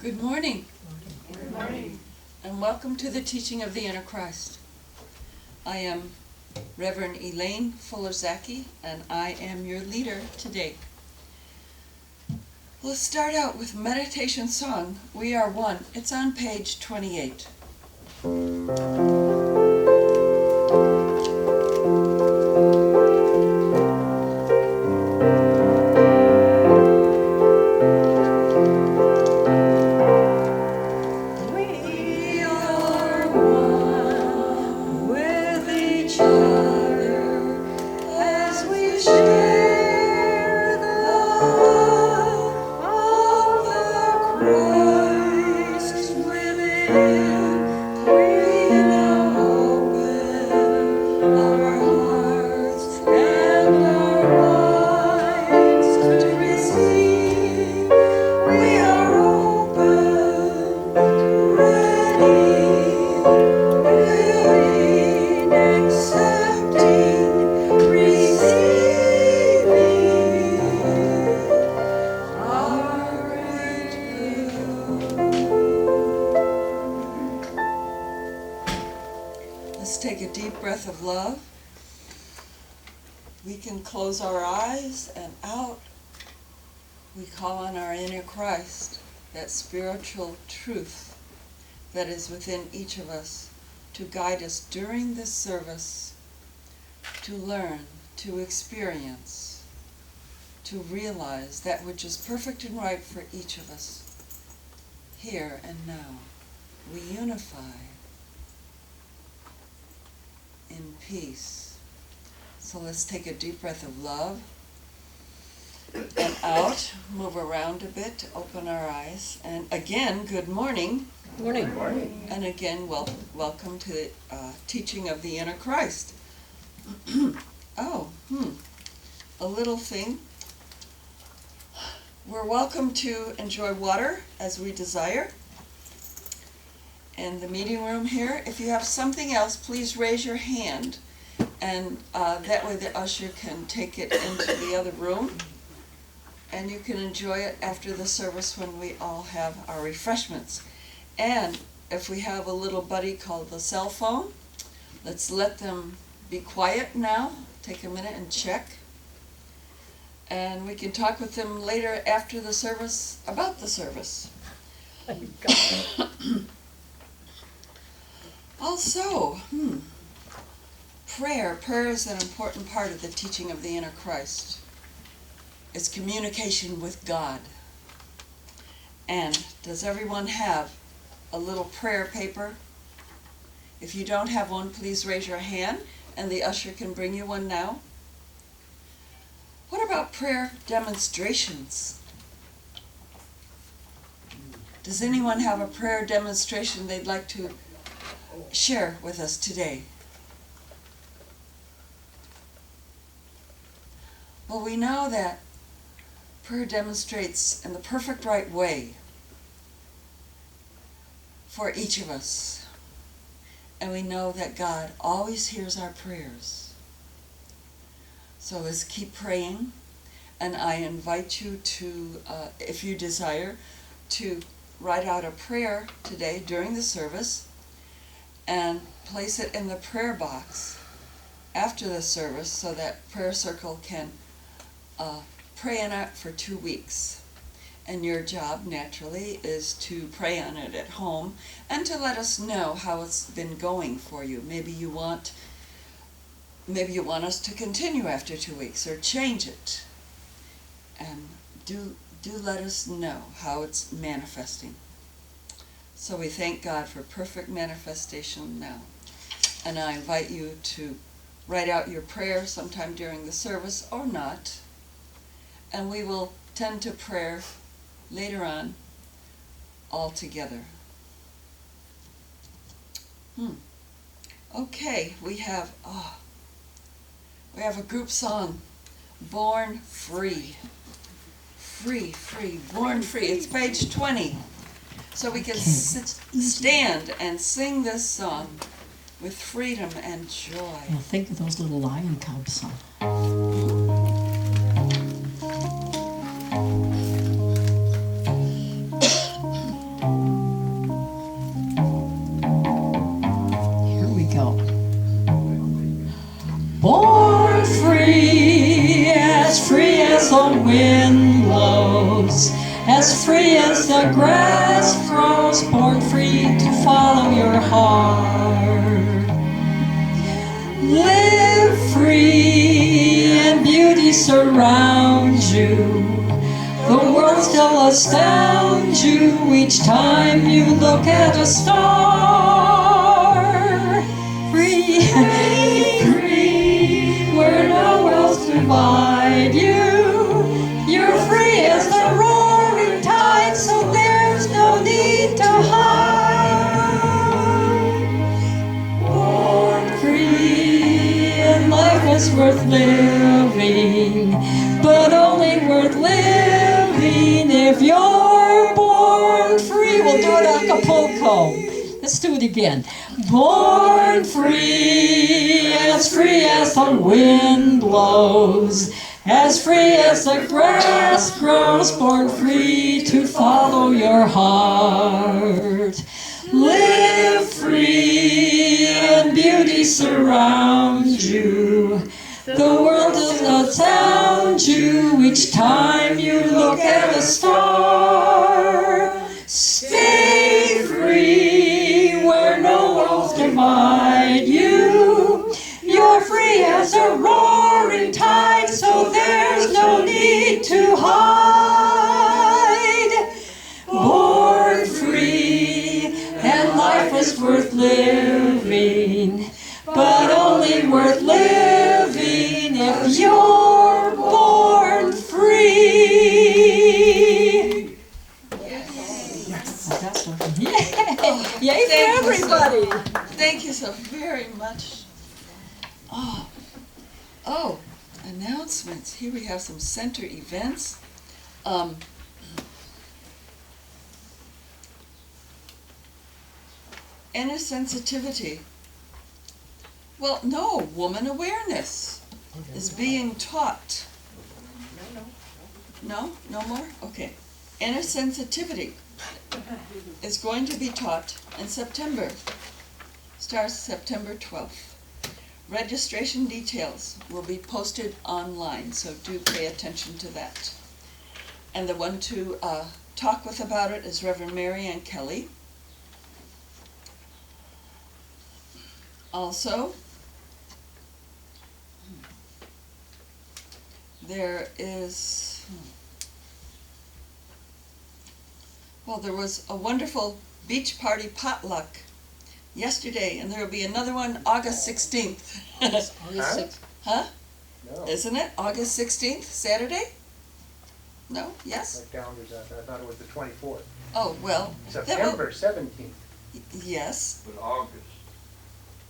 Good morning. Good morning. And welcome to the teaching of the inner Christ. I am Reverend Elaine Fuller-Zaki, and I am your leader today. Let's start out with meditation song, We Are One. It's on page 28. Let's take a deep breath of love. We can close our eyes, and out we call on our inner Christ, that spiritual truth that is within each of us, to guide us during this service, to learn, to experience, to realize that which is perfect and right for each of us, here and now. We unify in peace. So let's take a deep breath of love and out, move around a bit, open our eyes, and again, good morning. Good morning. Good morning. And again, welcome to the teaching of the inner Christ. A little thing. We're welcome to enjoy water as we desire in the meeting room here. If you have something else, please raise your hand, and that way the usher can take it into the other room, and you can enjoy it after the service when we all have our refreshments. And if we have a little buddy called the cell phone, let's let them be quiet now. Take a minute and check. And we can talk with them later after the service about the service. Also, prayer. Prayer is an important part of the teaching of the inner Christ. It's communication with God. And does everyone have a little prayer paper? If you don't have one, please raise your hand, and the usher can bring you one now. What about prayer demonstrations? Does anyone have a prayer demonstration they'd like to share with us today? Well, we know that prayer demonstrates in the perfect right way for each of us. And we know that God always hears our prayers. So let's keep praying. And I invite you to, if you desire, to write out a prayer today during the service and place it in the prayer box after the service so that prayer circle can pray on it for 2 weeks. And your job, naturally, is to pray on it at home and to let us know how it's been going for you. Maybe you want us to continue after 2 weeks or change it. And do let us know how it's manifesting. So we thank God for perfect manifestation now. And I invite you to write out your prayer sometime during the service or not. And we will tend to prayer later on all together. Okay, we have a group song, Born Free. Free, born free. It's page 20. So we can stand and sing this song with freedom and joy. Well, think of those little lion cubs. blows, as free as the grass grows, born free to follow your heart. Live free and beauty surrounds you. The world still astounds you each time you look at a star. Free, free, where no worlds divide you. You're free as the roaring tide, so there's no need to hide. Born free, and life is worth living, but only worth living if you're born free. We'll do it a Acapulco. Let's do it again. Born free as the wind blows, as free as the grass grows, born free to follow your heart. Live free and beauty surrounds you. The world will astound you each time you look at a star. Stay free where no walls divide you. You're free as a roaring tide, so there's no need to hide. Born free, and life is worth living, but only worth living if you're born free. Yes. Yay for everybody. Thank you so very much. Oh, announcements. Here we have some center events. Inner sensitivity. Well, no, woman awareness is being taught. No? No more? Okay. Inner sensitivity is going to be taught in September. Starts September 12th. Registration details will be posted online, so do pay attention to that. And the one to talk with about it is Reverend Mary Ann Kelley. Also, there is, there was a wonderful beach party potluck yesterday, and there will be another one August 16th. August 6th. Huh? No. Isn't it? August 16th, Saturday? No? Yes? My calendar's out. I thought it was the 24th. Oh, well. September 17th. Yes. But August.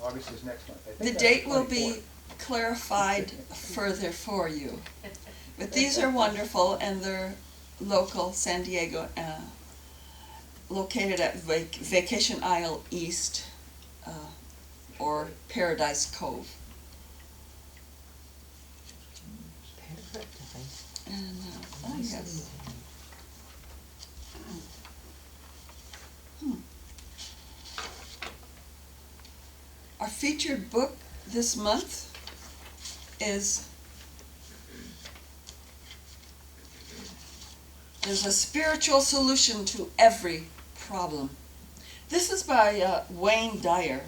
August is next month. I The think that's date the will be 24th. clarified further for you. But these are wonderful, and they're local, San Diego, located at Vacation Isle East, or Paradise Cove. And, oh yes. Our featured book this month is There's a Spiritual Solution to Every Problem. This is by Wayne Dyer,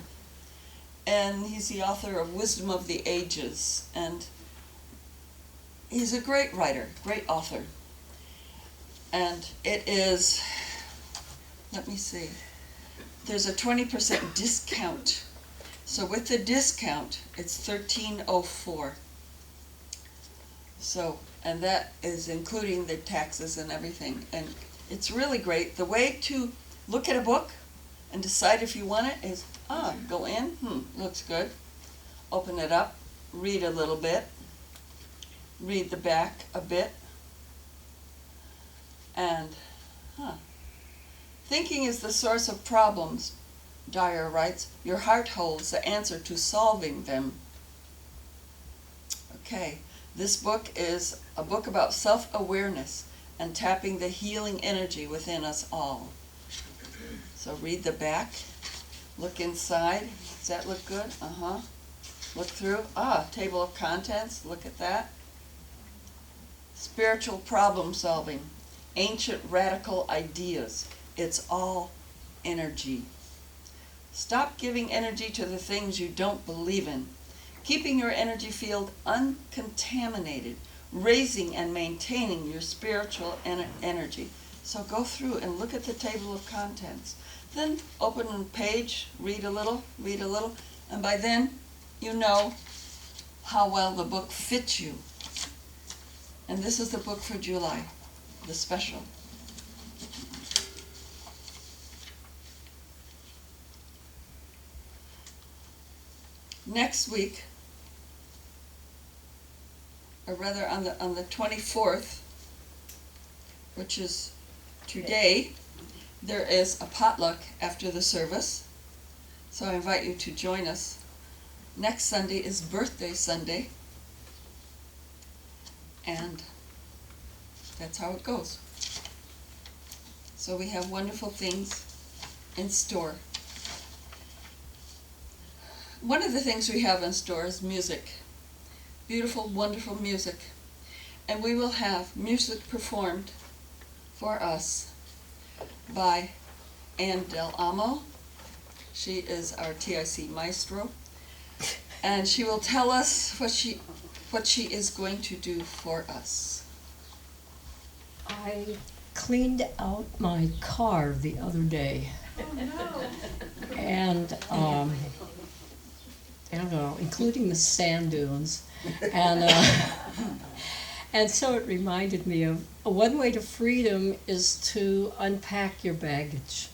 and he's the author of Wisdom of the Ages, and he's a great writer, great author. And it is, let me see, there's a 20% discount. So with the discount, it's $13.04. So, and that is including the taxes and everything. And it's really great. The way to look at a book and decide if you want it is, go in, looks good. Open it up, read a little bit, read the back a bit, and, thinking is the source of problems, Dyer writes. Your heart holds the answer to solving them. Okay, this book is a book about self-awareness and tapping the healing energy within us all. So read the back, look inside. Does that look good? Look through. Table of contents, look at that. Spiritual problem solving. ancient radical ideas. It's all energy. Stop giving energy to the things you don't believe in. Keeping your energy field uncontaminated, raising and maintaining your spiritual energy. So go through and look at the table of contents. Then open a page, read a little, and by then you know how well the book fits you. And this is the book for July, the special. Next week, or rather on the 24th, which is today, there is a potluck after the service. So I invite you to join us. Next Sunday is Birthday Sunday. And that's how it goes. So we have wonderful things in store. One of the things we have in store is music. Beautiful, wonderful music. And we will have music performed for us by Ann Del Amo. She is our TIC maestro. And she will tell us what she is going to do for us. I cleaned out my car the other day. Oh, no. And I don't know, including the sand dunes. And and so it reminded me of one way to freedom is to unpack your baggage,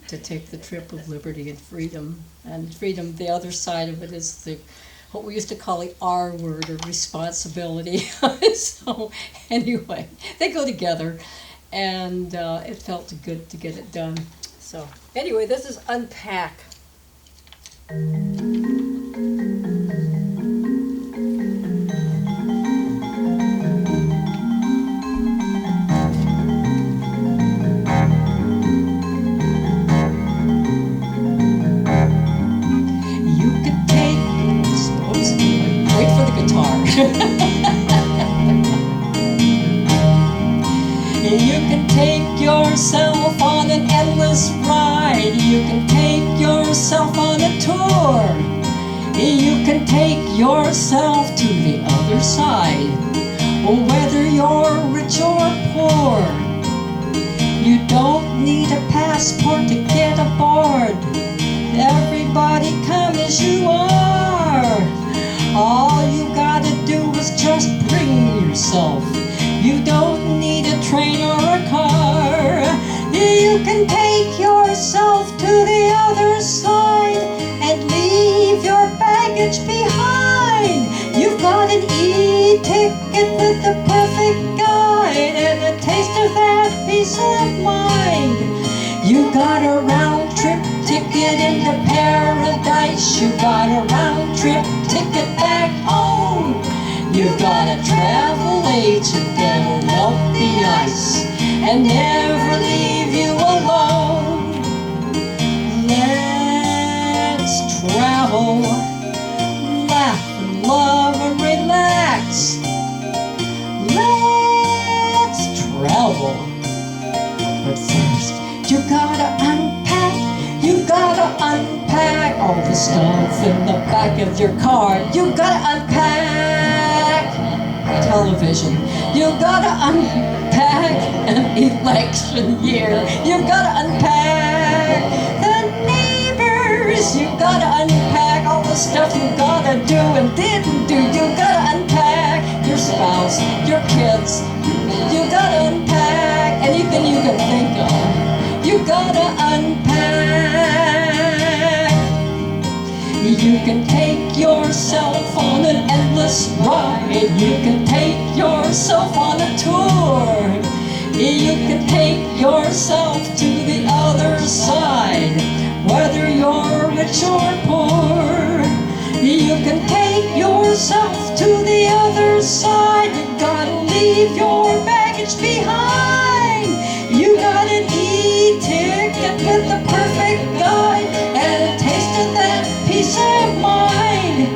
to take the trip of liberty and freedom. And freedom, the other side of it is what we used to call the R word, or responsibility. So anyway, they go together, and it felt good to get it done. So anyway, this is Unpack. You can take yourself on an endless ride. You can take yourself on a tour. You can take yourself to the other side, whether you're rich or poor. You don't need a passport to get aboard. Everybody come as you are. All you gotta do is just bring yourself. You don't need a train or a car. You can take yourself to the other side and leave your baggage behind. You've got an e-ticket with the perfect guide and a taste of that peace of mind. You got a round-trip ticket into paradise. You got a round-trip ticket back home. You got a travel agent that'll melt the ice and never leave you alone. Let's travel, laugh and love and relax. Let's travel. But first, you gotta unpack. You gotta unpack all the stuff in the back of your car. You gotta unpack television. You gotta unpack an election year. You gotta unpack the neighbors. You gotta unpack all the stuff you gotta do and didn't do. You gotta unpack your spouse, your kids. You gotta unpack anything you can think of. You gotta unpack. You can take yourself on an endless ride. You can take yourself on a tour. You can take yourself to the other side, whether you're rich or poor. You can take yourself to the other side. You gotta leave your baggage behind. You got an e-ticket with the perfect guide and a taste of that peace of mind.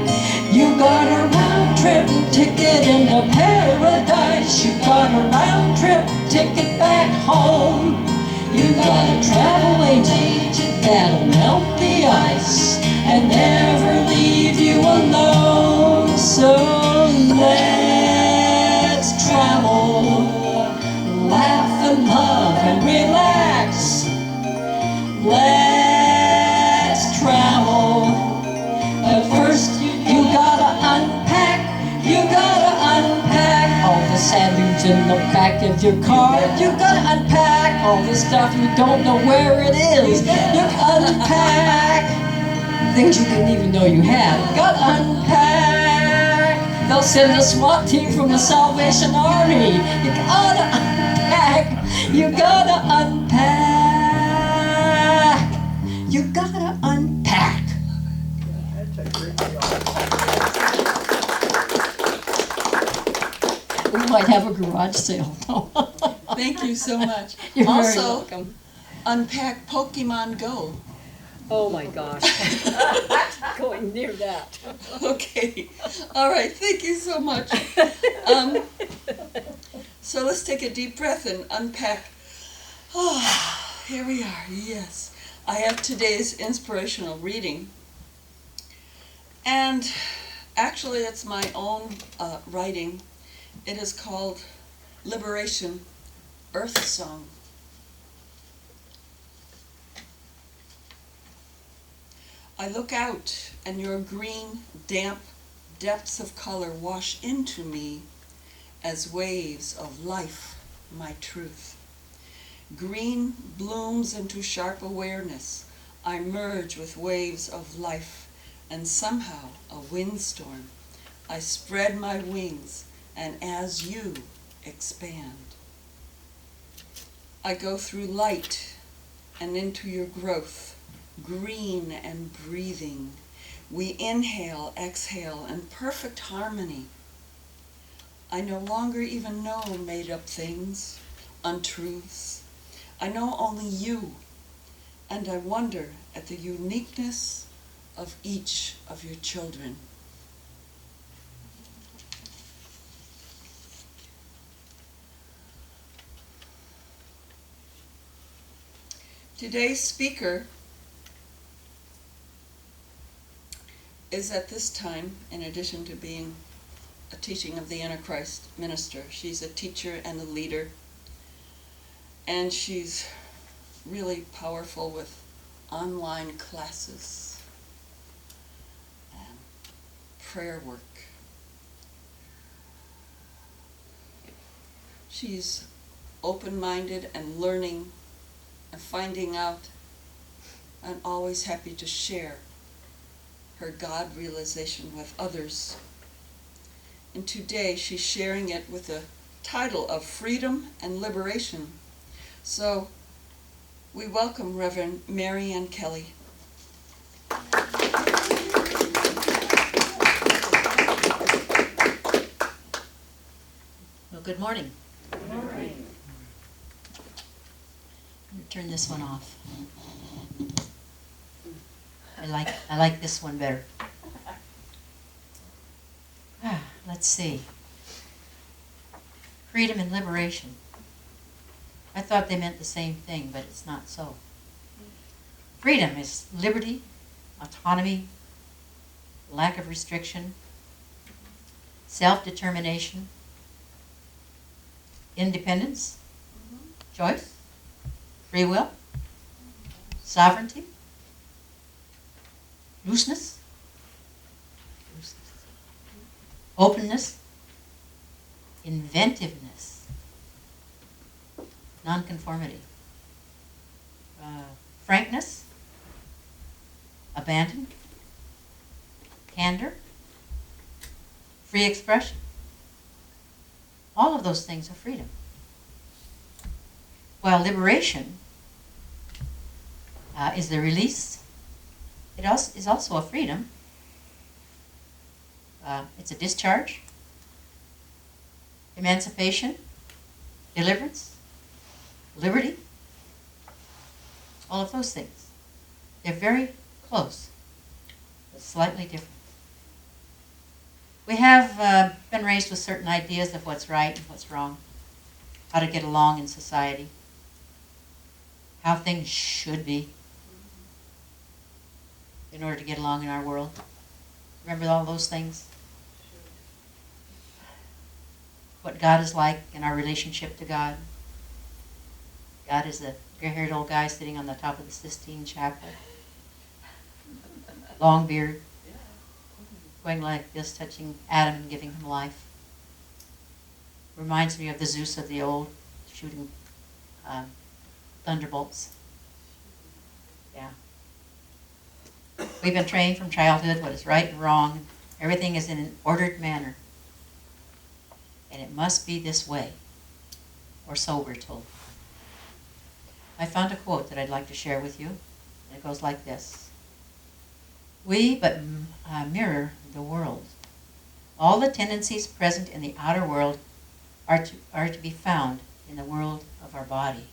You got a round-trip ticket into paradise. You got a round-trip ticket back home. You gotta travel agent that'll melt the ice and never leave you alone. So let's travel, laugh and love and relax. Let's travel, but first you gotta unpack. You gotta unpack all the sandwich in the back of your car. You gotta unpack all the stuff you don't know where it is. You unpack things you didn't even know you had. You gotta unpack. They'll send a SWAT team from the Salvation Army. You gotta unpack. You gotta unpack. You gotta unpack. That's a great job. We might have a garage sale. Thank you so much. You're very Also, welcome. unpack Pokemon Go. Oh my gosh. Going near that. Okay. All right. Thank you so much. So let's take a deep breath and unpack. Oh, here we are. Yes. I have today's inspirational reading. And actually, it's my own writing. It is called Liberation, Earth Song. I look out, and your green, damp depths of color wash into me as waves of life, my truth. Green blooms into sharp awareness. I merge with waves of life, and somehow a windstorm. I spread my wings, and as you expand, I go through light and into your growth, green and breathing. We inhale, exhale in perfect harmony. I no longer even know made-up things, untruths. I know only you, and I wonder at the uniqueness of each of your children. Today's speaker is at this time, in addition to being a teaching of the Antichrist minister, she's a teacher and a leader, and she's really powerful with online classes and prayer work. She's open-minded and learning and finding out, and always happy to share her God realization with others. And today she's sharing it with the title of Freedom and Liberation. So we welcome Reverend Mary Ann Kelley. Well, good morning. Good morning. Let me turn this one off. I like this one better. Let's see. Freedom and liberation. I thought they meant the same thing, but it's not so. Freedom is liberty, autonomy, lack of restriction, self-determination, independence, choice, free will, sovereignty, looseness, openness, inventiveness, nonconformity, frankness, abandon, candor, free expression. All of those things are freedom. While liberation is the release, it is also a freedom. It's a discharge, emancipation, deliverance, liberty, all of those things. They're very close, but slightly different. We have been raised with certain ideas of what's right and what's wrong, how to get along in society. how things should be in order to get along in our world. Remember all those things? What God is like in our relationship to God. God is a gray-haired old guy sitting on the top of the Sistine Chapel. Long beard. Going like this, touching Adam and giving him life. Reminds me of the Zeus of the old, shooting thunderbolts. Yeah. We've been trained from childhood what is right and wrong. Everything is in an ordered manner. And it must be this way, or so we're told. I found a quote that I'd like to share with you. And it goes like this. We but mirror the world. All the tendencies present in the outer world are to be found in the world of our body.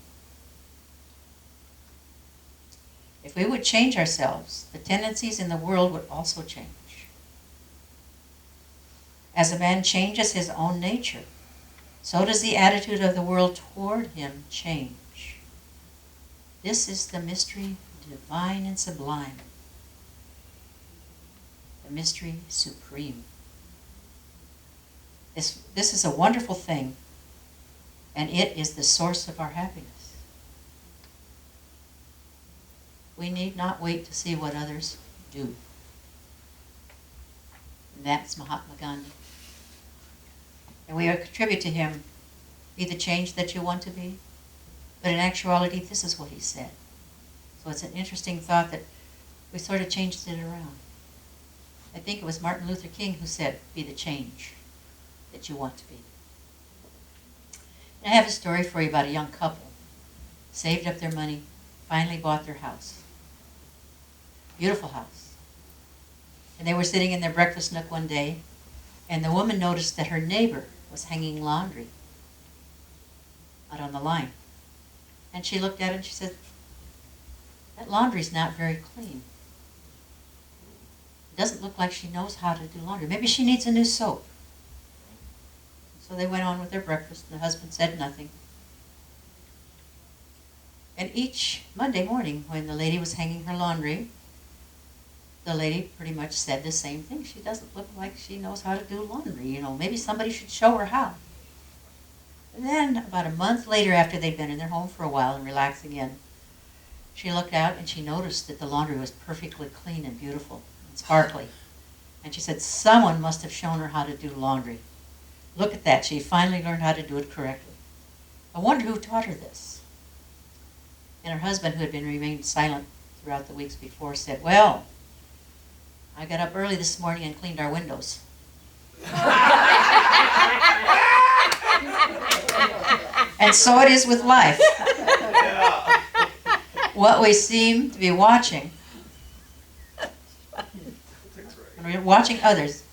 If we would change ourselves, the tendencies in the world would also change. As a man changes his own nature, so does the attitude of the world toward him change. This is the mystery divine and sublime, the mystery supreme. This is a wonderful thing, and it is the source of our happiness. We need not wait to see what others do. And that's Mahatma Gandhi. And we attribute to him, be the change that you want to be. But in actuality, this is what he said. So it's an interesting thought that we sort of changed it around. I think it was Martin Luther King who said, be the change that you want to be. And I have a story for you about a young couple. Saved up their money, finally bought their house. Beautiful house. And they were sitting in their breakfast nook one day, and the woman noticed that her neighbor was hanging laundry out on the line. And she looked at it and she said, that laundry's not very clean. It doesn't look like she knows how to do laundry. Maybe she needs a new soap. So they went on with their breakfast, and the husband said nothing. And each Monday morning, when the lady was hanging her laundry, the lady pretty much said the same thing. She doesn't look like she knows how to do laundry. You know, maybe somebody should show her how. And then about a month later, after they'd been in their home for a while and relaxing in, she looked out and she noticed that the laundry was perfectly clean and beautiful and sparkly. And she said, someone must have shown her how to do laundry. Look at that. She finally learned how to do it correctly. I wonder who taught her this. And her husband, who had been remained silent throughout the weeks before, said, well, I got up early this morning and cleaned our windows. And so it is with life. What we seem to be watching, when we're watching others,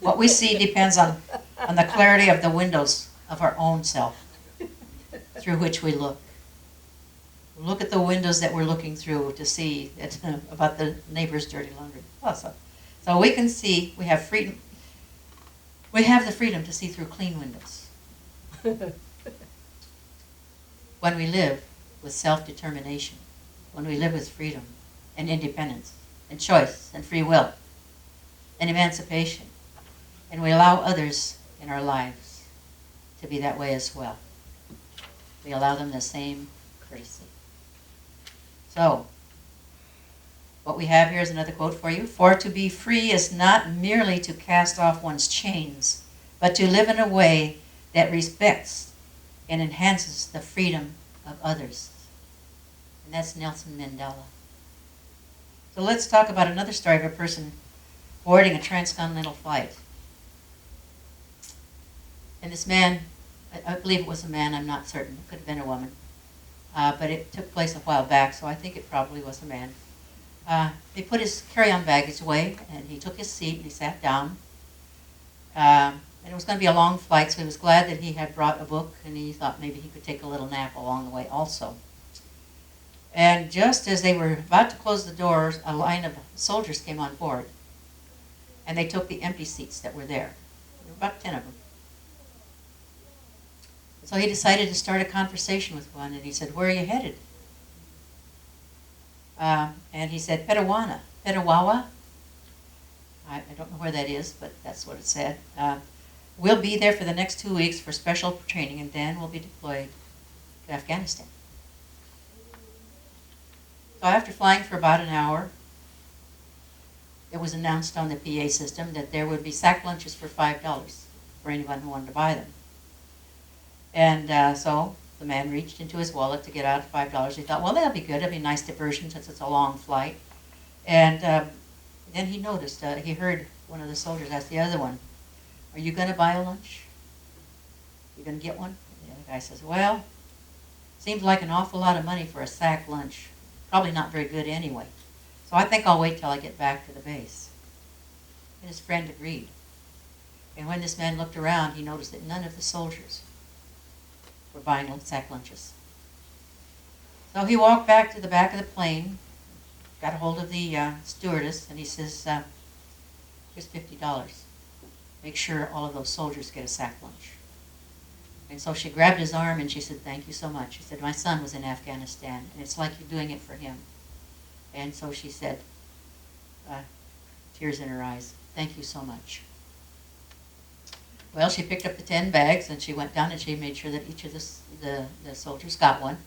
what we see depends on the clarity of the windows of our own self through which we look. Look at the windows that we're looking through to see about the neighbor's dirty laundry. Awesome. So we can see, we have freedom. We have the freedom to see through clean windows. When we live with self-determination, when we live with freedom and independence and choice and free will and emancipation, and we allow others in our lives to be that way as well. We allow them the same courtesy. So, what we have here is another quote for you. For to be free is not merely to cast off one's chains, but to live in a way that respects and enhances the freedom of others. And that's Nelson Mandela. So let's talk about another story of a person boarding a transcontinental flight. And this man, I believe it was a man, I'm not certain, it could have been a woman. But it took place a while back, so I think it probably was a man. He put his carry-on baggage away, and he took his seat, and he sat down. And it was going to be a long flight, so he was glad that he had brought a book, and he thought maybe he could take a little nap along the way also. And just as they were about to close the doors, a line of soldiers came on board, and they took the empty seats that were there. There were about 10 of them. So he decided to start a conversation with one, and he said, "Where are you headed?" And he said, Petawawa, I don't know where that is, but that's what it said. We'll be there for the next 2 weeks for special training, and then we'll be deployed to Afghanistan. So after flying for about an hour, it was announced on the PA system that there would be sack lunches for $5 for anyone who wanted to buy them. And so the man reached into his wallet to get out $5. He thought, well, that'll be good. It'll be a nice diversion since it's a long flight. And then he noticed, he heard one of the soldiers ask the other one, are you going to buy a lunch? You going to get one? And the other guy says, well, seems like an awful lot of money for a sack lunch. Probably not very good anyway. So I think I'll wait till I get back to the base. And his friend agreed. And when this man looked around, he noticed that none of the soldiers were buying sack lunches. So he walked back to the back of the plane, got a hold of the stewardess, and he says, here's $50. Make sure all of those soldiers get a sack lunch. And so she grabbed his arm and she said, thank you so much. She said, my son was in Afghanistan, and it's like you're doing it for him. And so she said, tears in her eyes, thank you so much. Well, she picked up the 10 bags and she went down and she made sure that each of the soldiers got one.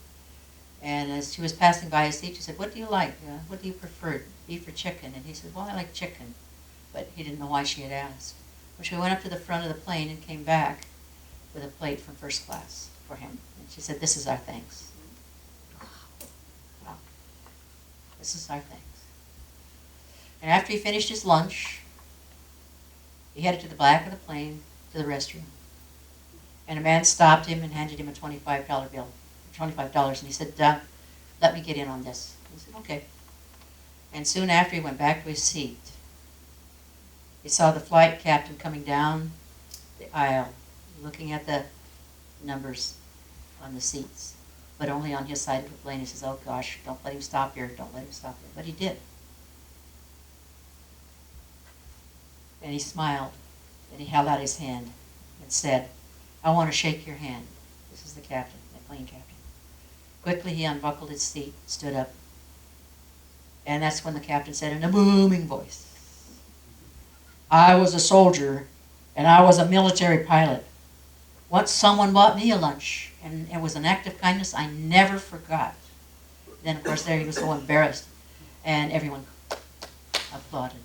And as she was passing by his seat, she said, what do you like? What do you prefer, beef or chicken? And he said, well, I like chicken. But he didn't know why she had asked. Well, she went up to the front of the plane and came back with a plate from first class for him. And she said, this is our thanks. Wow. This is our thanks. And after he finished his lunch, he headed to the back of the plane to the restroom. And a man stopped him and handed him a $25 bill, $25, and he said, let me get in on this. He said, okay. And soon after he went back to his seat, he saw the flight captain coming down the aisle, looking at the numbers on the seats, but only on his side of the plane. He says, oh gosh, don't let him stop here, don't let him stop here. But he did. And he smiled, and he held out his hand and said, I want to shake your hand. This is the captain, the plane captain. Quickly he unbuckled his seat, stood up, and that's when the captain said in a booming voice, I was a soldier, and I was a military pilot. Once someone bought me a lunch, and it was an act of kindness I never forgot. Then, of course, there he was so embarrassed, and everyone applauded.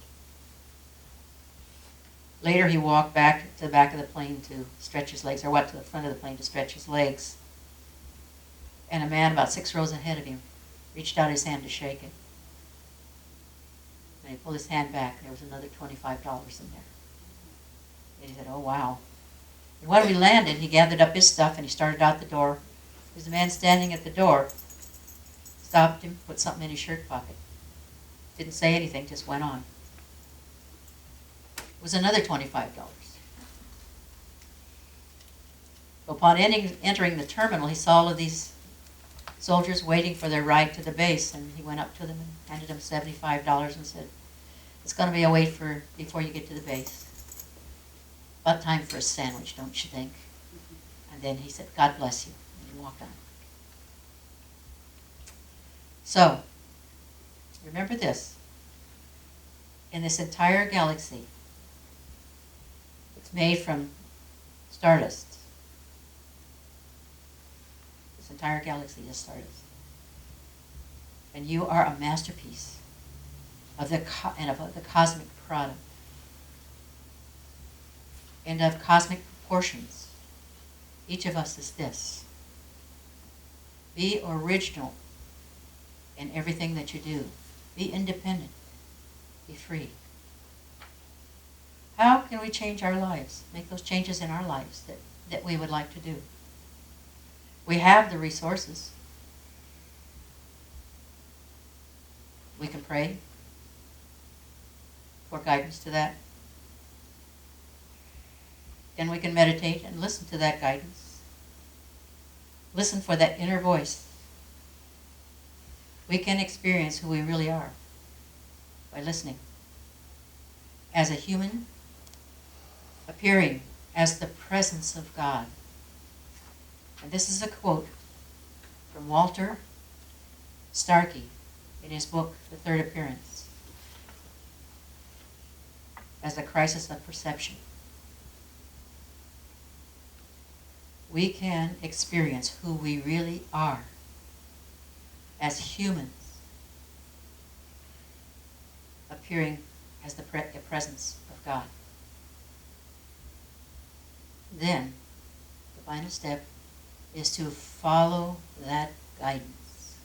Later, he walked back to the back of the plane to stretch his legs, or went to the front of the plane to stretch his legs. And a man about 6 rows ahead of him reached out his hand to shake it. And he pulled his hand back, and there was another $25 in there. And he said, oh, wow. And when we landed, he gathered up his stuff, and he started out the door. There was a man standing at the door, stopped him, put something in his shirt pocket. Didn't say anything, just went on. It was another $25. Upon entering the terminal, he saw all of these soldiers waiting for their ride to the base, and he went up to them and handed them $75 and said, it's going to be a wait before you get to the base. About time for a sandwich, don't you think? And then he said, God bless you, and he walked on. So, remember this. In this entire galaxy, it's made from stardust. This entire galaxy is stardust. And you are a masterpiece of the cosmic product and of cosmic proportions. Each of us is this. Be original in everything that you do. Be independent. Be free. How can we change our lives? Make those changes in our lives that we would like to do. We have the resources. We can pray for guidance to that. And we can meditate and listen to that guidance. Listen for that inner voice. We can experience who we really are by listening. As a human, appearing as the presence of God. And this is a quote from Walter Starkey, in his book, The Third Appearance, as a crisis of perception. We can experience who we really are as humans, appearing as the presence of God. Then, the final step is to follow that guidance.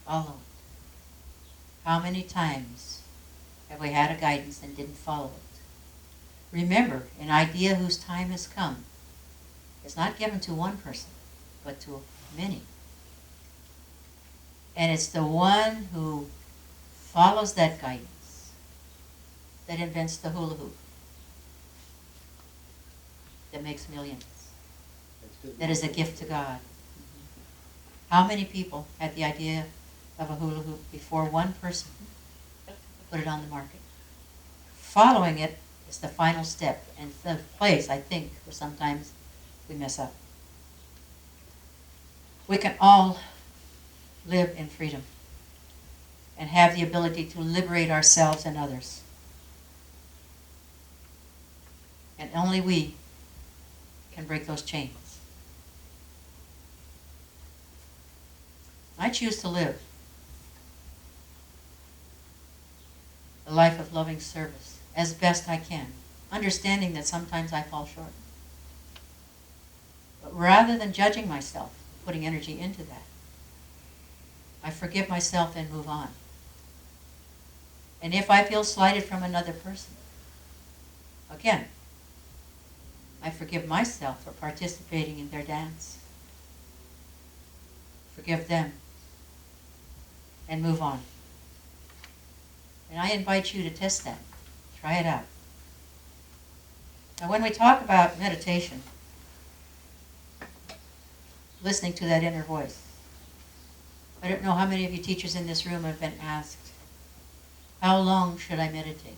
Follow it. How many times have we had a guidance and didn't follow it? Remember, an idea whose time has come is not given to one person, but to many. And it's the one who follows that guidance that invents the hula hoop, that makes millions, that is a gift to God. How many people had the idea of a hula hoop before one person put it on the market? Following it is the final step, and the place, I think, where sometimes we mess up. We can all live in freedom and have the ability to liberate ourselves and others. And only we can break those chains. I choose to live a life of loving service as best I can, understanding that sometimes I fall short. But rather than judging myself, putting energy into that, I forgive myself and move on. And if I feel slighted from another person, again, I forgive myself for participating in their dance. Forgive them and move on. And I invite you to test that. Try it out. Now, when we talk about meditation, listening to that inner voice, I don't know how many of you teachers in this room have been asked, how long should I meditate?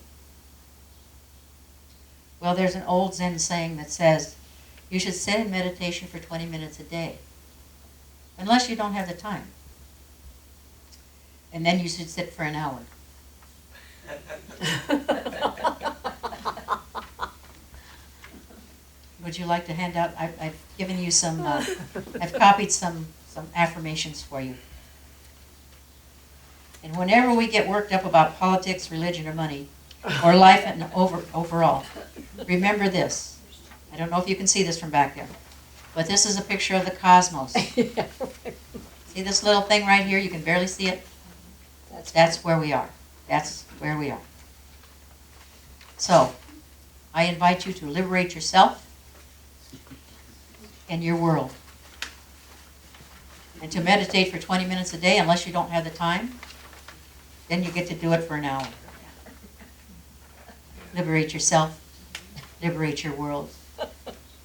Well, there's an old Zen saying that says, you should sit in meditation for 20 minutes a day, unless you don't have the time. And then you should sit for an hour. Would you like to hand out? I've given you some, I've copied some affirmations for you. And whenever we get worked up about politics, religion, or money, or life and overall, remember this. I don't know if you can see this from back there, but this is a picture of the cosmos. See this little thing right here? You can barely see it. That's where we are. That's where we are. So, I invite you to liberate yourself and your world. And to meditate for 20 minutes a day, unless you don't have the time, then you get to do it for an hour. Liberate yourself, liberate your world.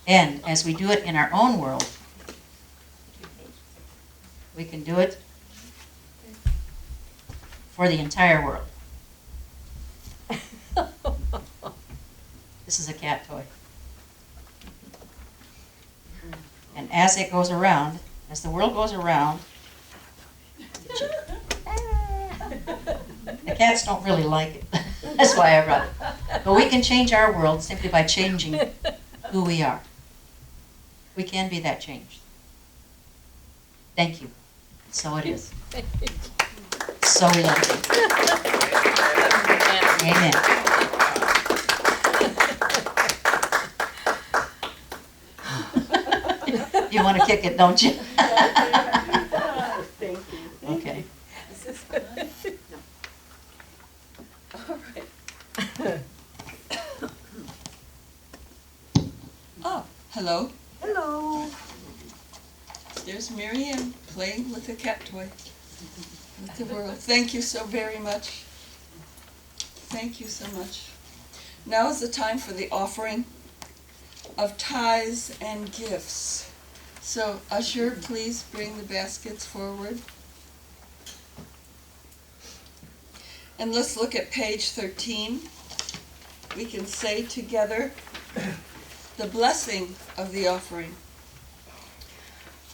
And as we do it in our own world, we can do it for the entire world. This is a cat toy. And as it goes around, as the world goes around, the cats don't really like it. That's why I brought it. But we can change our world simply by changing who we are. We can be that changed. Thank you. So it is. So we love you. Amen. You want to kick it, don't you? Thank you. Okay. All right. Oh, hello. Hello. There's Mary Ann playing with a cat toy. With the world. Thank you so very much. Thank you so much. Now is the time for the offering of tithes and gifts. So, usher, please bring the baskets forward. And let's look at page 13. We can say together the blessing of the offering.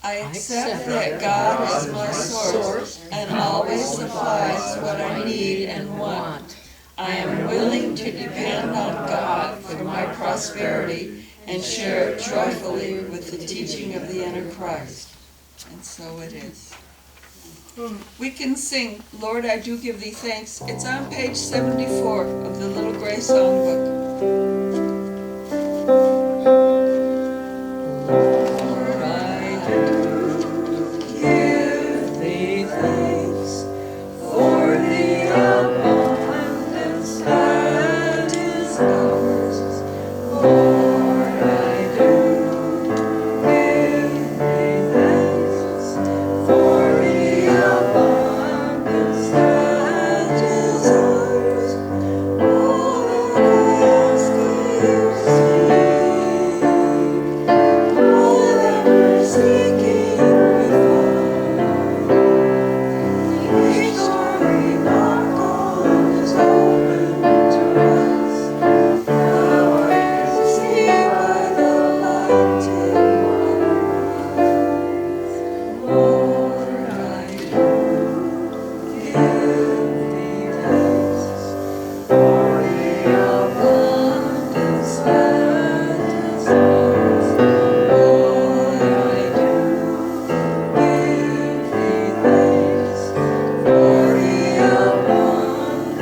I accept that God is my source and always supplies what I need and want. I am willing to depend on God for my prosperity and share it joyfully with the teaching of the inner Christ. And so it is. We can sing, Lord, I do give thee thanks. It's on page 74 of the Little Gray Songbook. Lord, I do give thee thanks for the abundance that is ours. Lord, I do give thee thanks for the abundance that is ours. All that I ask is sweet, all that we're seeking we find. Each time we knock on is open to us. Now I can see by the light in my eyes. Lord, I do give thee thanks for the abundance that is ours. Lord, I do give thee thanks for the abundance that is ours. For the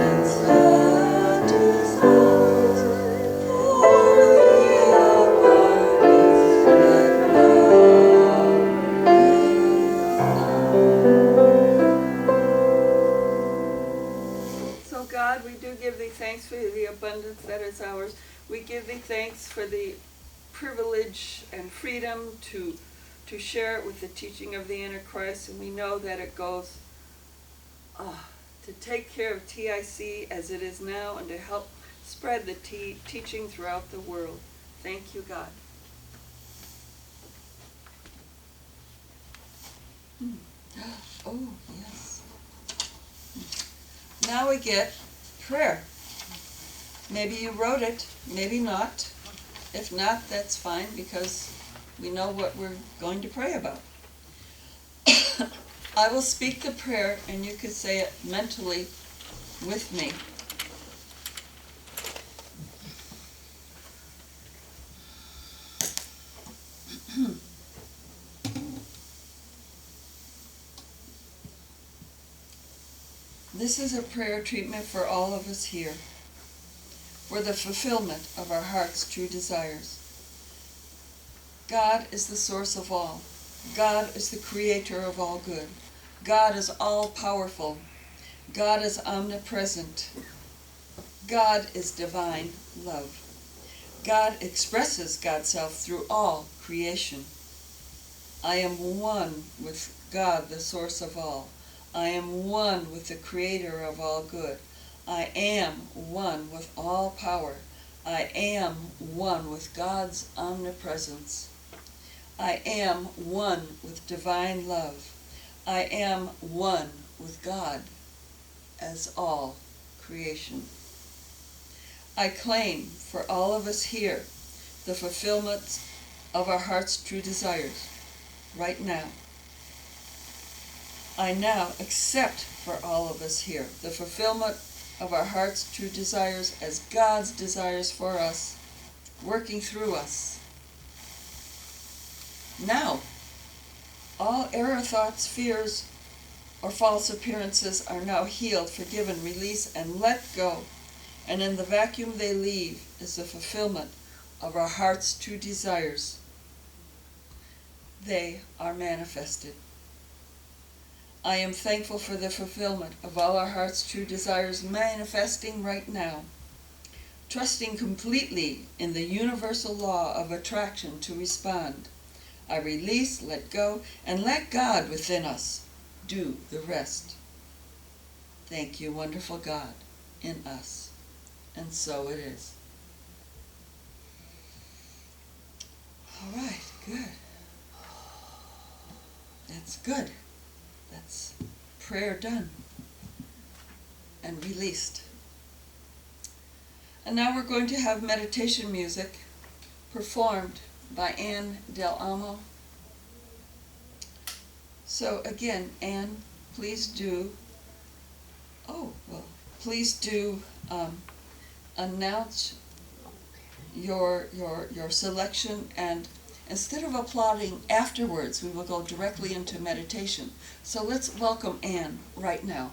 abundance that So God, we do give thee thanks for the abundance that is ours. We give thee thanks for the privilege and freedom to share it with the teaching of the inner Christ, and we know that it goes to take care of TIC as it is now and to help spread the teaching throughout the world. Thank you, God. Oh, yes. Now we get prayer. Maybe you wrote it, maybe not. If not, that's fine because we know what we're going to pray about. I will speak the prayer and you can say it mentally with me. This is a prayer treatment for all of us here, for the fulfillment of our heart's true desires. God is the source of all. God is the creator of all good. God is all-powerful. God is omnipresent. God is divine love. God expresses God's self through all creation. I am one with God, the source of all. I am one with the creator of all good. I am one with all power. I am one with God's omnipresence. I am one with divine love. I am one with God as all creation. I claim for all of us here the fulfillment of our heart's true desires right now. I now accept for all of us here the fulfillment of our heart's true desires as God's desires for us, working through us. Now, all error thoughts, fears, or false appearances are now healed, forgiven, released, and let go. And in the vacuum they leave is the fulfillment of our heart's true desires. They are manifested. I am thankful for the fulfillment of all our heart's true desires manifesting right now, trusting completely in the universal law of attraction to respond. I release, let go, and let God within us do the rest. Thank you, wonderful God, in us. And so it is. All right, good. That's good. That's prayer done and released. And now we're going to have meditation music performed by Ann Del Amo. So again, Anne, please do, please do announce your selection, and instead of applauding afterwards, we will go directly into meditation. So let's welcome Anne right now.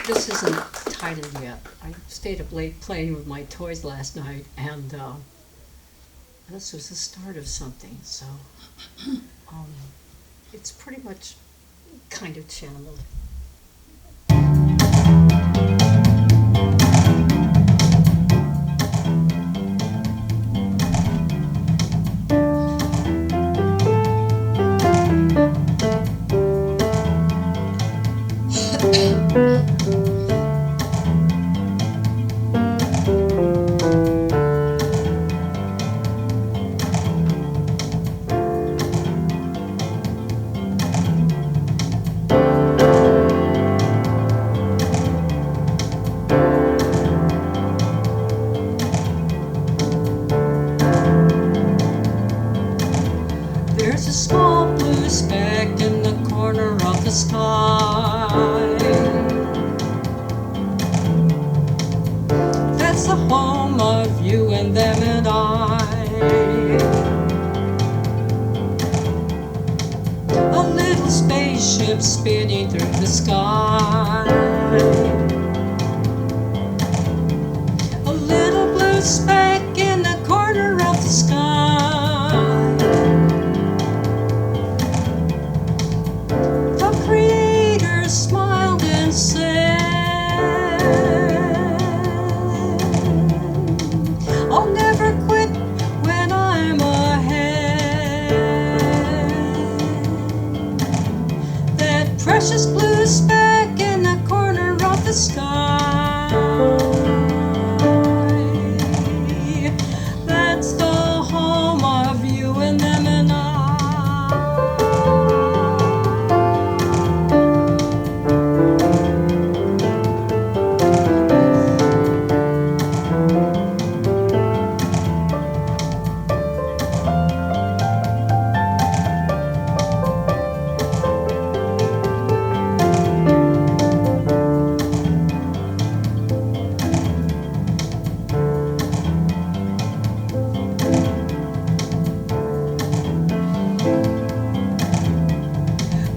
This isn't titled yet. I stayed up late playing with my toys last night, and this was the start of something, so it's pretty much kind of channeled. There's a small blue speck in the corner of the sky. That's the home of you and them and I. A little spaceship spinning through the sky. A little blue speck in the corner of the sky. Smiled and said, I'll never quit when I'm ahead. That precious blue speck in the corner of the sky, that's the home of you and them and I.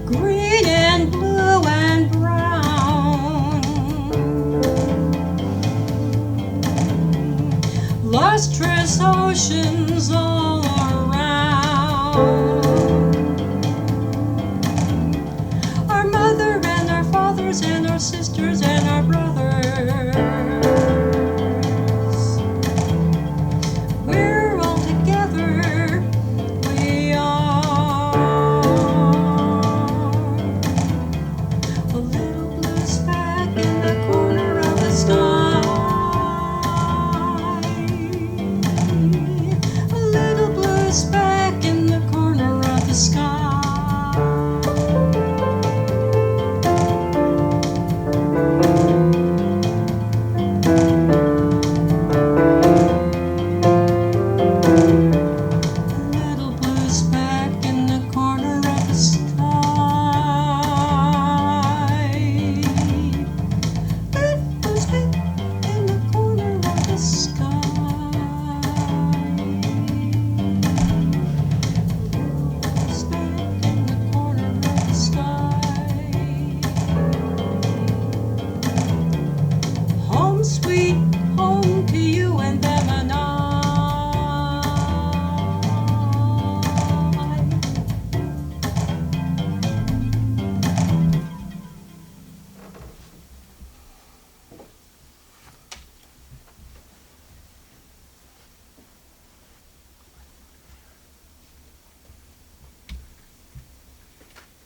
Green and blue and brown, lustrous oceans all around. Our mother and our fathers and our sisters and our brothers, we're all together, we are. A little blue speck in the corner of the sky. A little blue speck in the corner of the sky. Little blue speck in the corner of the sky. Little blue speck in the corner of the sky. Little speck in the corner of the sky. Home sweet home to you and them and I.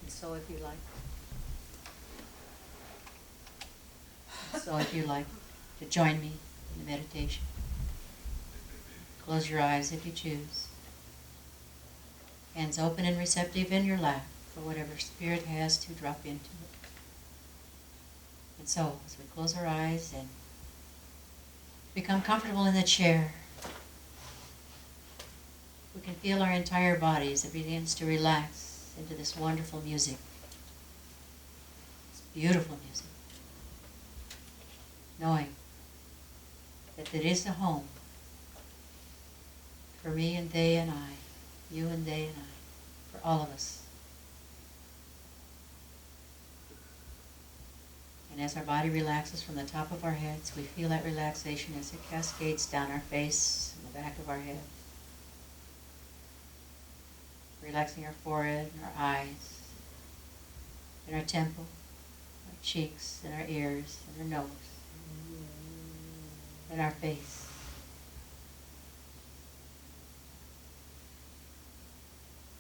And so if you like to join me in the meditation, close your eyes if you choose. Hands open and receptive in your lap for whatever Spirit has to drop into it. And so, as we close our eyes and become comfortable in the chair, We can feel our entire body as it begins to relax into this wonderful music. It's beautiful music. Knowing that it is a home for me and they and I, you and they and I, for all of us. And as our body relaxes from the top of our heads, we feel that relaxation as it cascades down our face and the back of our head. Relaxing our forehead and our eyes, and our temple, our cheeks, and our ears, and our nose, and our face.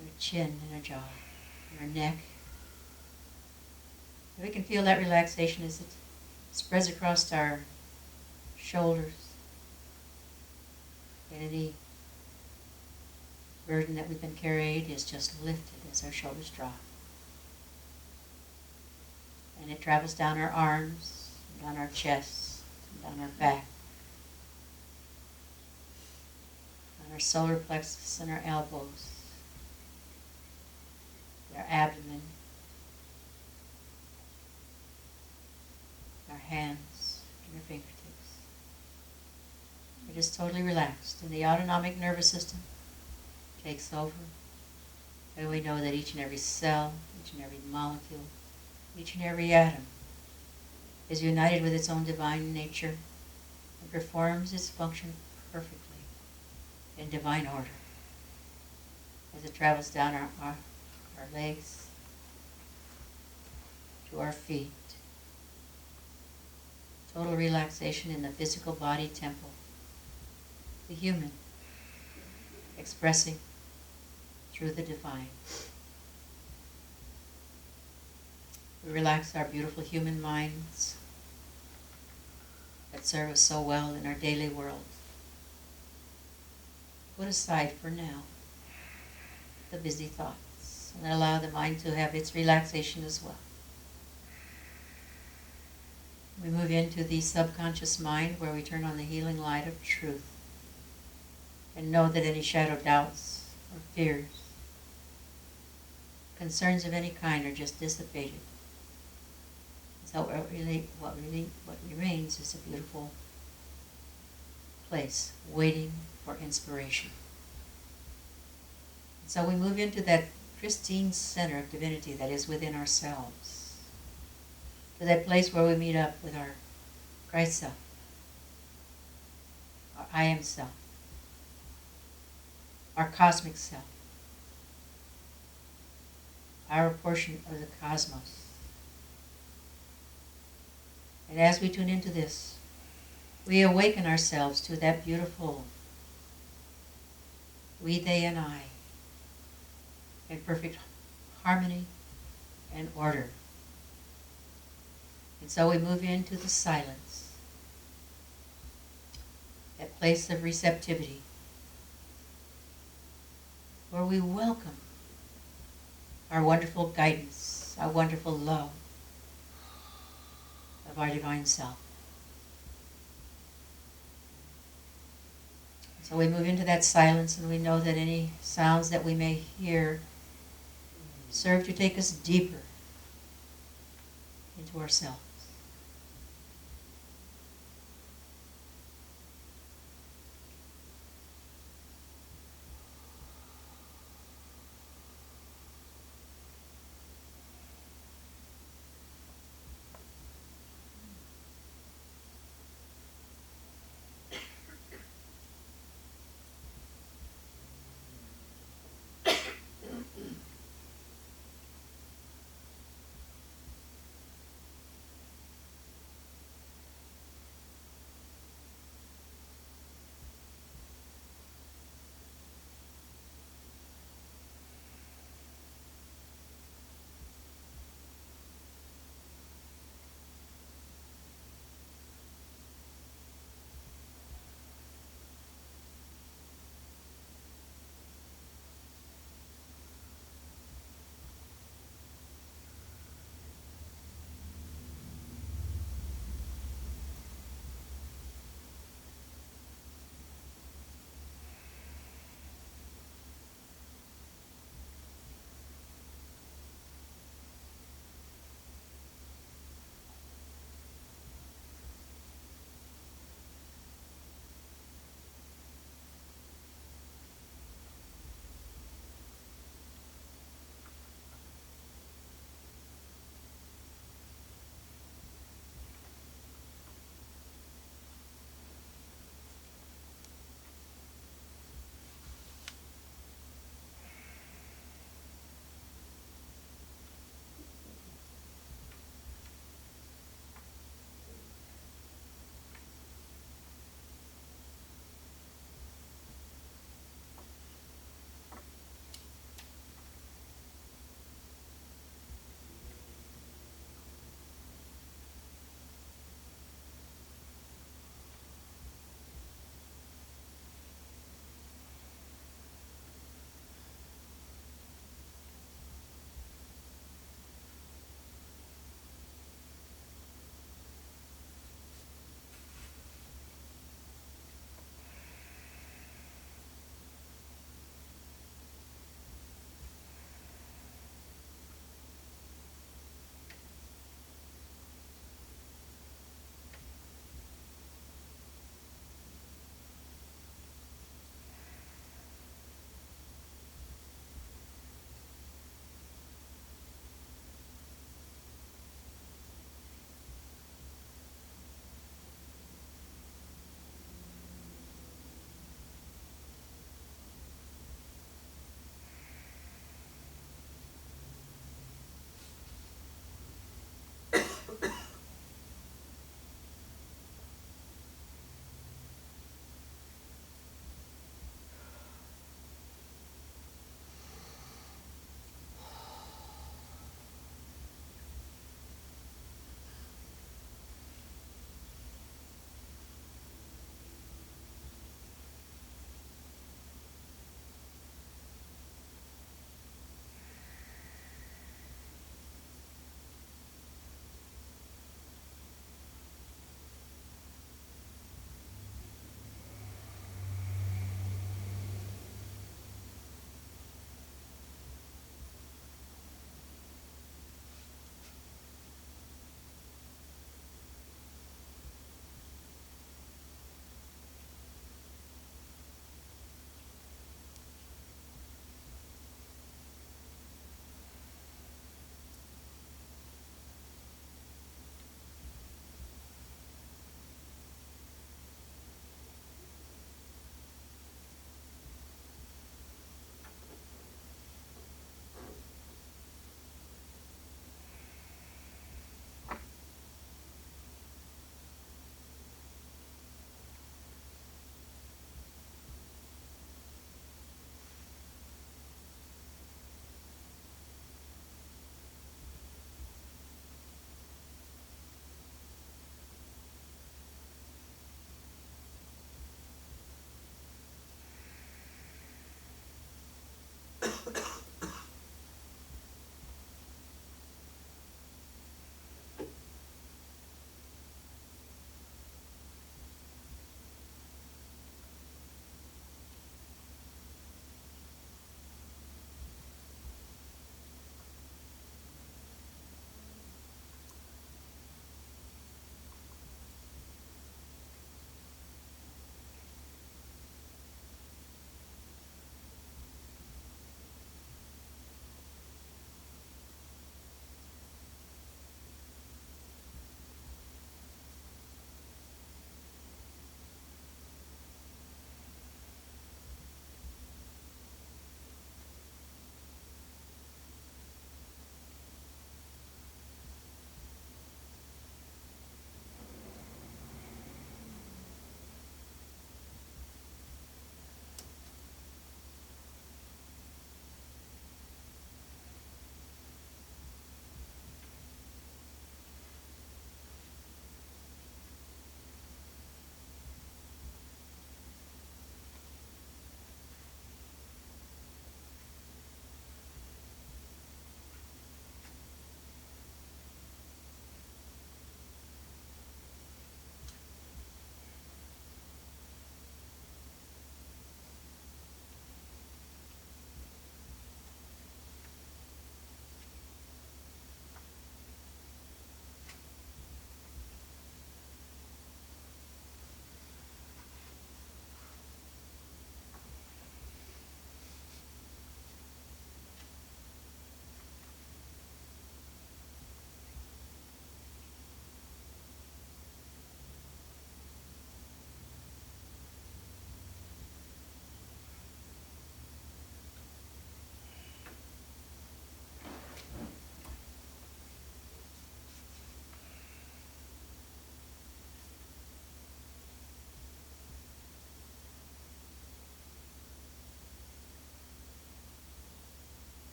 Our chin and our jaw, and our neck. And we can feel that relaxation as it spreads across our shoulders. And any burden that we've been carried is just lifted as our shoulders drop. And it travels down our arms, and down our chests, and down our back, down our solar plexus and our elbows, our abdomen, our hands, and our fingertips. We're just totally relaxed, and the autonomic nervous system takes over, and we know that each and every cell, each and every molecule, each and every atom is united with its own divine nature and performs its function perfectly in divine order as it travels down our legs to our feet. Total relaxation in the physical body temple, the human expressing through the divine. We relax our beautiful human minds that serve us so well in our daily world. Put aside for now the busy thoughts and allow the mind to have its relaxation as well. We move into the subconscious mind where we turn on the healing light of truth and know that any shadow doubts or fears, concerns of any kind are just dissipated. So what remains is a beautiful place waiting for inspiration. And so we move into that pristine center of divinity that is within ourselves, to that place where we meet up with our Christ self, our I am self, our cosmic self, our portion of the cosmos. And as we tune into this, we awaken ourselves to that beautiful we, they, and I in perfect harmony and order. And so we move into the silence, that place of receptivity, where we welcome our wonderful guidance, our wonderful love of our divine self. So we move into that silence, and we know that any sounds that we may hear serve to take us deeper into ourselves.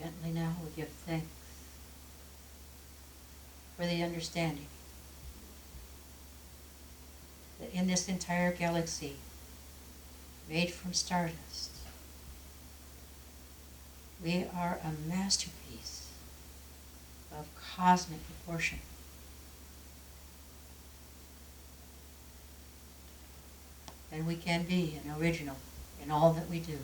Gently now we give thanks for the understanding that in this entire galaxy made from stardust, we are a masterpiece of cosmic proportion. And we can be an original in all that we do.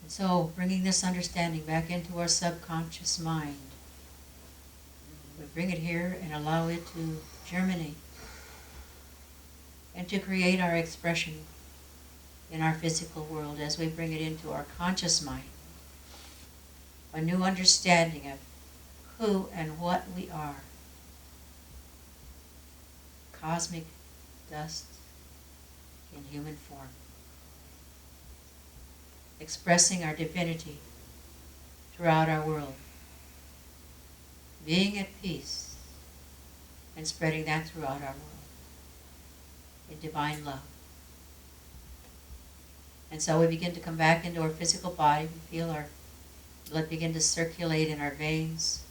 And so, bringing this understanding back into our subconscious mind, we bring it here and allow it to germinate and to create our expression in our physical world as we bring it into our conscious mind. A new understanding of who and what we are. Cosmic dust in human form. Expressing our divinity throughout our world. Being at peace and spreading that throughout our world in divine love. And so we begin to come back into our physical body. We feel our blood begin to circulate in our veins.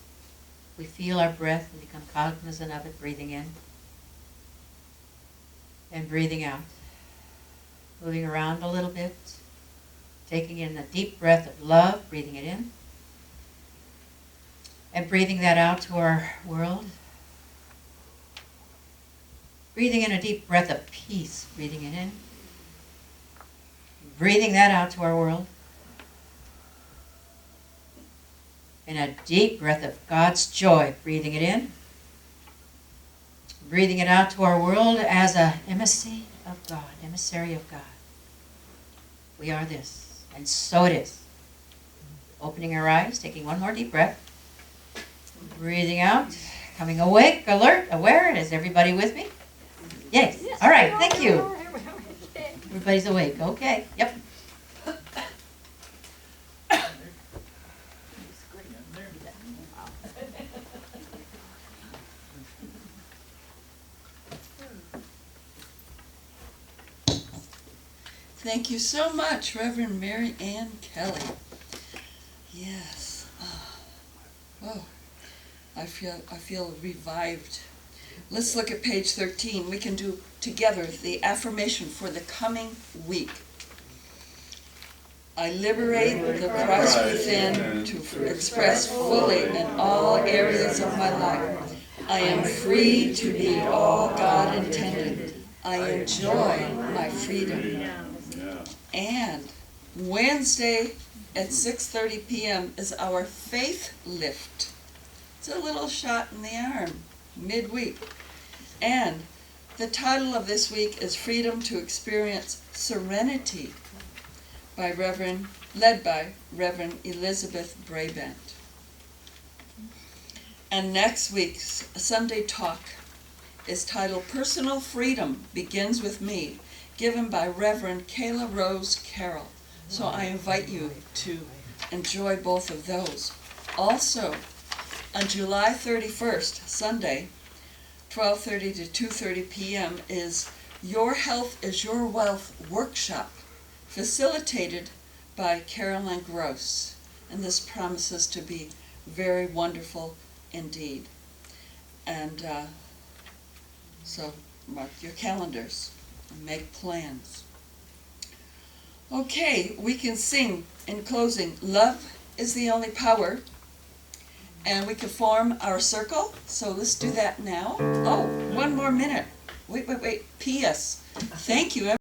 We feel our breath and become cognizant of it, breathing in and breathing out. Moving around a little bit. Taking in a deep breath of love, breathing it in. And breathing that out to our world. Breathing in a deep breath of peace, breathing it in. Breathing that out to our world. And a deep breath of God's joy, breathing it in. Breathing it out to our world as an emissary of God, emissary of God. We are this, and so it is. Opening our eyes, taking one more deep breath. Breathing out, coming awake, alert, aware. Is everybody with me? Yes. All right, thank you. Everybody's awake. Okay. Yep. Thank you so much, Reverend Mary Ann Kelley. Yes. Oh, I feel revived. Let's look at page 13. We can do together the affirmation for the coming week. I liberate the Christ within to express fully in all areas of my life. I am free to be all God intended. I enjoy my freedom. And Wednesday at 6:30 p.m. is our faith lift. It's a little shot in the arm, midweek. And the title of this week is Freedom to Experience Serenity, led by Reverend Elizabeth Brabant. And next week's Sunday talk is titled Personal Freedom Begins With Me, given by Reverend Kayla Rose Carroll. So I invite you to enjoy both of those. Also, on July 31st, Sunday, 12:30 to 2:30 p.m. is Your Health is Your Wealth workshop, facilitated by Carolyn Gross. And this promises to be very wonderful indeed. And so mark your calendars and make plans. Okay, we can sing in closing, Love is the Only Power. And we can form our circle, so let's do that now. Oh, one more minute. Wait. P.S. Thank you, everyone.